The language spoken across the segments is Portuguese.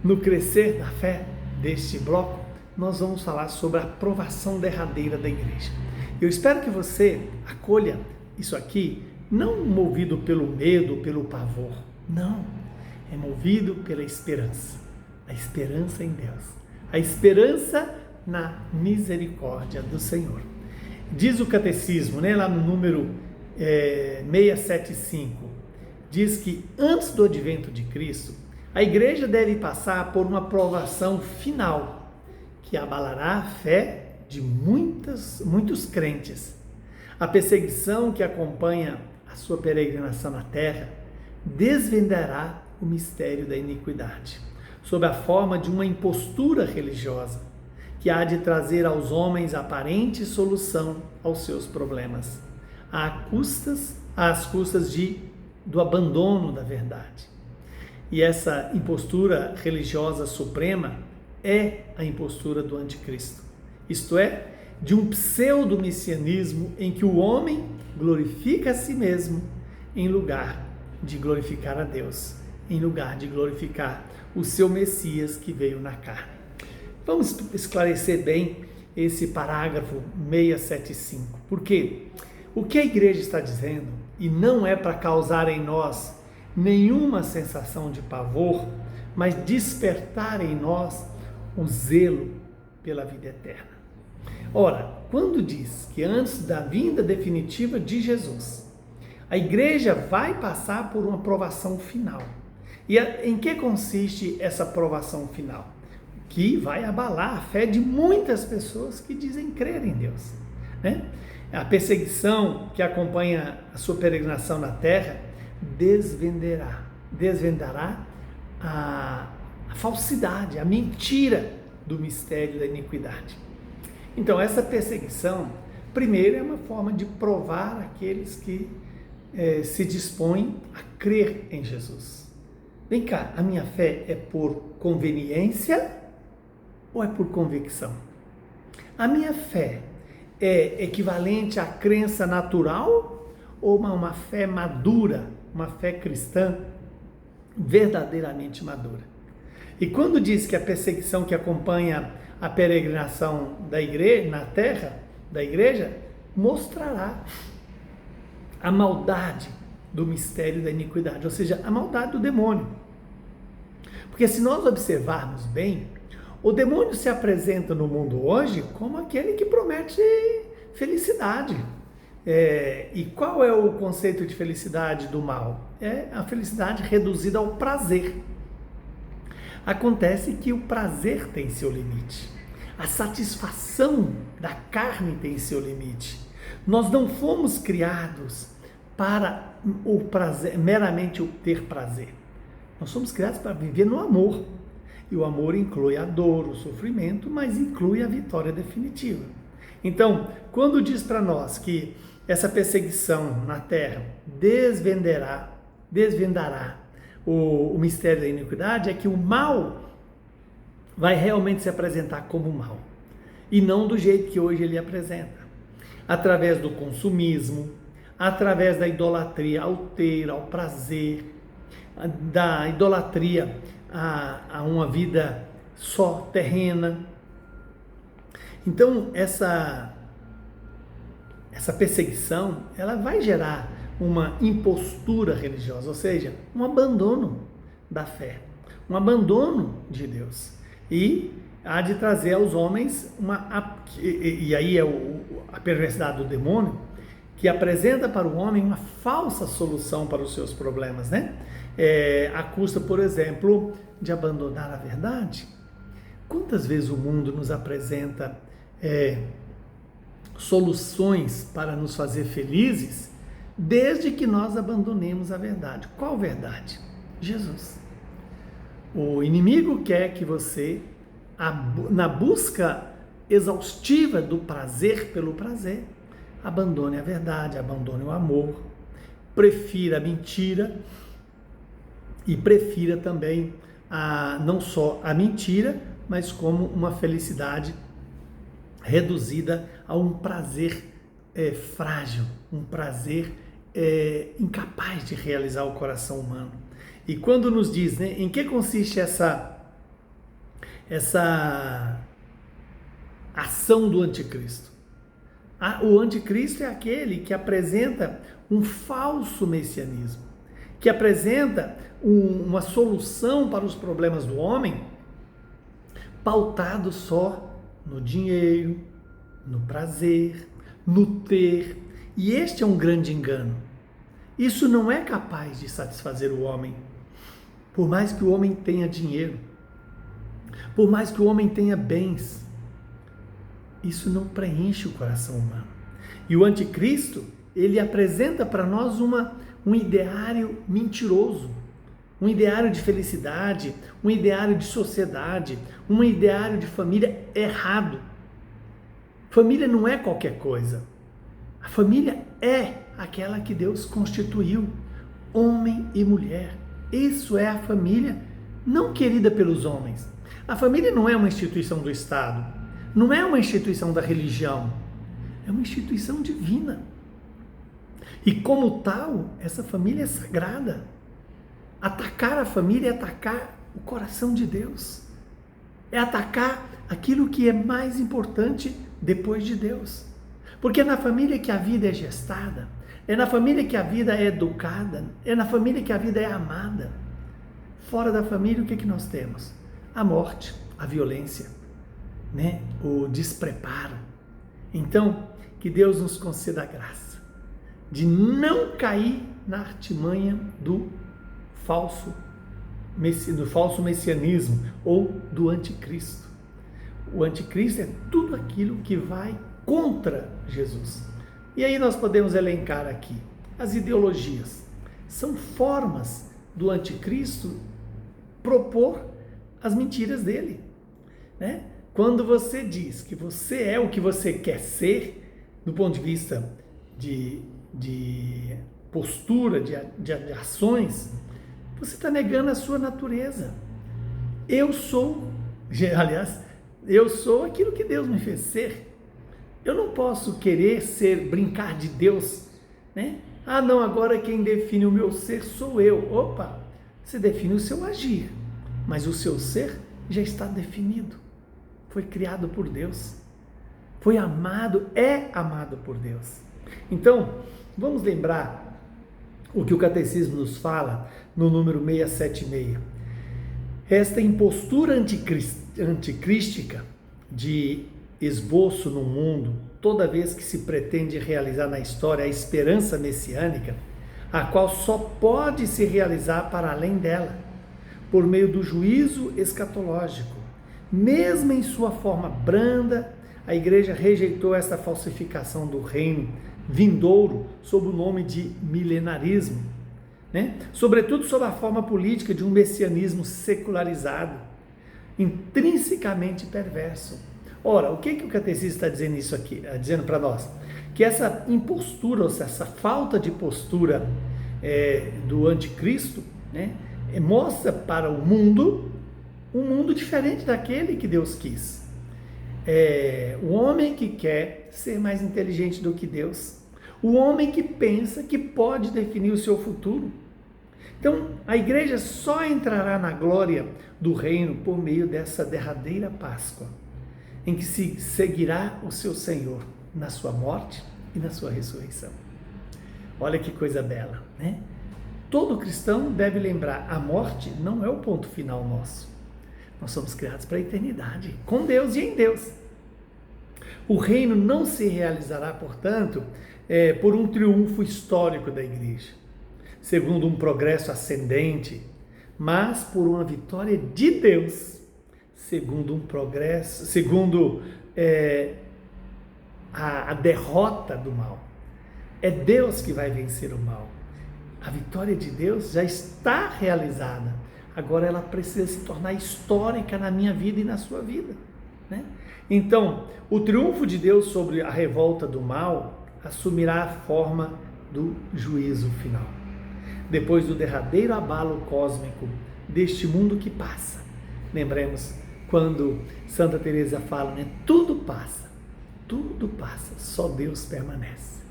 No Crescer na Fé deste bloco, nós vamos falar sobre a provação derradeira da igreja. Eu espero que você acolha isso aqui, não movido pelo medo, pelo pavor, não, é movido pela esperança, a esperança em Deus, a esperança na misericórdia do Senhor. Diz o catecismo, lá no número 675, diz que antes do advento de Cristo, a igreja deve passar por uma provação final, que abalará a fé de muitos crentes. A perseguição que acompanha a sua peregrinação na terra desvendará o mistério da iniquidade, sob a forma de uma impostura religiosa, que há de trazer aos homens aparente solução aos seus problemas, às custas do abandono da verdade. E essa impostura religiosa suprema é a impostura do anticristo, isto é, de um pseudo-messianismo em que o homem glorifica a si mesmo em lugar de glorificar a Deus, em lugar de glorificar o seu Messias que veio na carne. Vamos esclarecer bem esse parágrafo 675, porque o que a igreja está dizendo, e não é para causar em nós nenhuma sensação de pavor, mas despertar em nós o zelo pela vida eterna. Ora, quando diz que antes da vinda definitiva de Jesus, a igreja vai passar por uma provação final. E em que consiste essa provação final? Que vai abalar a fé de muitas pessoas que dizem crer em Deus, A perseguição que acompanha a sua peregrinação na terra desvendará a falsidade, a mentira do mistério da iniquidade. Então, essa perseguição, primeiro, é uma forma de provar aqueles que se dispõem a crer em Jesus. Vem cá, a minha fé é por conveniência ou é por convicção? A minha fé é equivalente à crença natural ou uma fé madura, uma fé cristã verdadeiramente madura? E quando diz que a perseguição que acompanha a peregrinação da igreja, na terra da igreja, mostrará a maldade do mistério da iniquidade, ou seja, a maldade do demônio. Porque se nós observarmos bem, o demônio se apresenta no mundo hoje como aquele que promete felicidade. E qual é o conceito de felicidade do mal? É a felicidade reduzida ao prazer. Acontece que o prazer tem seu limite. A satisfação da carne tem seu limite. Nós não fomos criados para o prazer, meramente o ter prazer. Nós somos criados para viver no amor. E o amor inclui a dor, o sofrimento, mas inclui a vitória definitiva. Então, quando diz para nós que essa perseguição na terra desvendará o mistério da iniquidade, é que o mal vai realmente se apresentar como mal, e não do jeito que hoje ele apresenta, através do consumismo, através da idolatria ao ter, ao prazer, da idolatria a uma vida só terrena. Então, essa perseguição, ela vai gerar uma impostura religiosa, ou seja, um abandono da fé, um abandono de Deus. E há de trazer aos homens e aí é a perversidade do demônio, que apresenta para o homem uma falsa solução para os seus problemas, à custa, por exemplo, de abandonar a verdade. Quantas vezes o mundo nos apresenta soluções para nos fazer felizes, desde que nós abandonemos a verdade? Qual verdade? Jesus. O inimigo quer que você, na busca exaustiva do prazer pelo prazer, abandone a verdade, abandone o amor, prefira a mentira e prefira também não só a mentira, mas como uma felicidade reduzida a um prazer frágil, um prazer incapaz de realizar o coração humano. E quando nos diz, em que consiste essa essa ação do anticristo. O anticristo é aquele que apresenta um falso messianismo, que apresenta uma solução para os problemas do homem pautado só no dinheiro, no prazer, no ter. E este é um grande engano. Isso não é capaz de satisfazer o homem. Por mais que o homem tenha dinheiro, por mais que o homem tenha bens, isso não preenche o coração humano. E o anticristo, ele apresenta para nós um ideário mentiroso, um ideário de felicidade, um ideário de sociedade, um ideário de família errado. Família não é qualquer coisa. A família é aquela que Deus constituiu, homem e mulher. Isso é a família, não querida pelos homens. A família não é uma instituição do Estado, não é uma instituição da religião, é uma instituição divina. E como tal, essa família é sagrada. Atacar a família é atacar o coração de Deus. É atacar aquilo que é mais importante depois de Deus. Porque é na família que a vida é gestada, é na família que a vida é educada, é na família que a vida é amada. Fora da família, o que nós temos? A morte, a violência, né? O despreparo. Então, que Deus nos conceda a graça de não cair na artimanha do falso messianismo ou do anticristo. O anticristo é tudo aquilo que vai contra Jesus. E aí nós podemos elencar aqui as ideologias. São formas do anticristo propor as mentiras dele, né? Quando você diz que você é o que você quer ser, do ponto de vista de postura, de ações, você está negando a sua natureza. Eu sou aquilo que Deus me fez ser. Eu não posso querer brincar de Deus, né? Ah, não, agora quem define o meu ser sou eu. Opa, você define o seu agir, mas o seu ser já está definido. Foi criado por Deus, foi amado, é amado por Deus. Então, vamos lembrar o que o Catecismo nos fala no número 676. Esta impostura anticrística de esboço no mundo, toda vez que se pretende realizar na história a esperança messiânica, a qual só pode se realizar para além dela, por meio do juízo escatológico. Mesmo em sua forma branda, a Igreja rejeitou esta falsificação do reino vindouro sob o nome de milenarismo, né? Sobretudo sob a forma política de um messianismo secularizado, intrinsecamente perverso. Ora, o que o catecismo está dizendo isso aqui? Dizendo para nós que essa impostura, ou seja, essa falta de postura do anticristo, né, mostra para o mundo um mundo diferente daquele que Deus quis. O homem que quer ser mais inteligente do que Deus, o homem que pensa que pode definir o seu futuro. Então, a igreja só entrará na glória do reino por meio dessa derradeira Páscoa, em que se seguirá o seu Senhor na sua morte e na sua ressurreição. Olha que coisa bela, né? Todo cristão deve lembrar, a morte não é o ponto final nosso. Nós somos criados para a eternidade, com Deus e em Deus. O reino não se realizará, portanto, por um triunfo histórico da igreja, segundo um progresso ascendente, mas por uma vitória de Deus, segundo a derrota do mal. É Deus que vai vencer o mal. A vitória de Deus já está realizada. Agora ela precisa se tornar histórica na minha vida e na sua vida, né? Então, o triunfo de Deus sobre a revolta do mal assumirá a forma do juízo final. Depois do derradeiro abalo cósmico deste mundo que passa. Lembremos quando Santa Teresa fala, né? Tudo passa, só Deus permanece.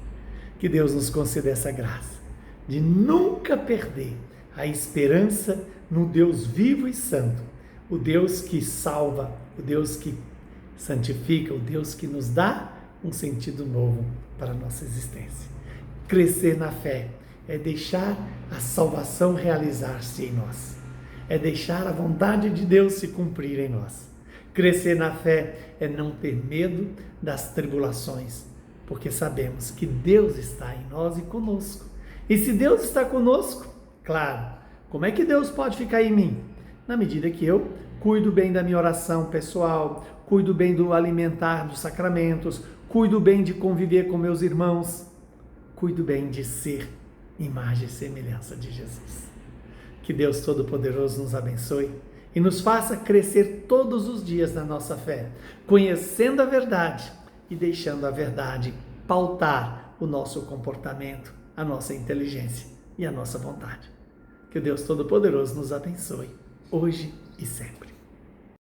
Que Deus nos conceda essa graça de nunca perder a esperança no Deus vivo e santo, o Deus que salva, o Deus que santifica, o Deus que nos dá um sentido novo para a nossa existência. Crescer na fé é deixar a salvação realizar-se em nós. É deixar a vontade de Deus se cumprir em nós. Crescer na fé é não ter medo das tribulações, porque sabemos que Deus está em nós e conosco. E se Deus está conosco, claro, como é que Deus pode ficar em mim? Na medida que eu cuido bem da minha oração pessoal, cuido bem do alimentar dos sacramentos, cuido bem de conviver com meus irmãos, cuido bem de ser imagem e semelhança de Jesus. Que Deus Todo-Poderoso nos abençoe e nos faça crescer todos os dias na nossa fé, conhecendo a verdade e deixando a verdade pautar o nosso comportamento, a nossa inteligência e a nossa vontade. Que o Deus Todo-Poderoso nos abençoe, hoje e sempre.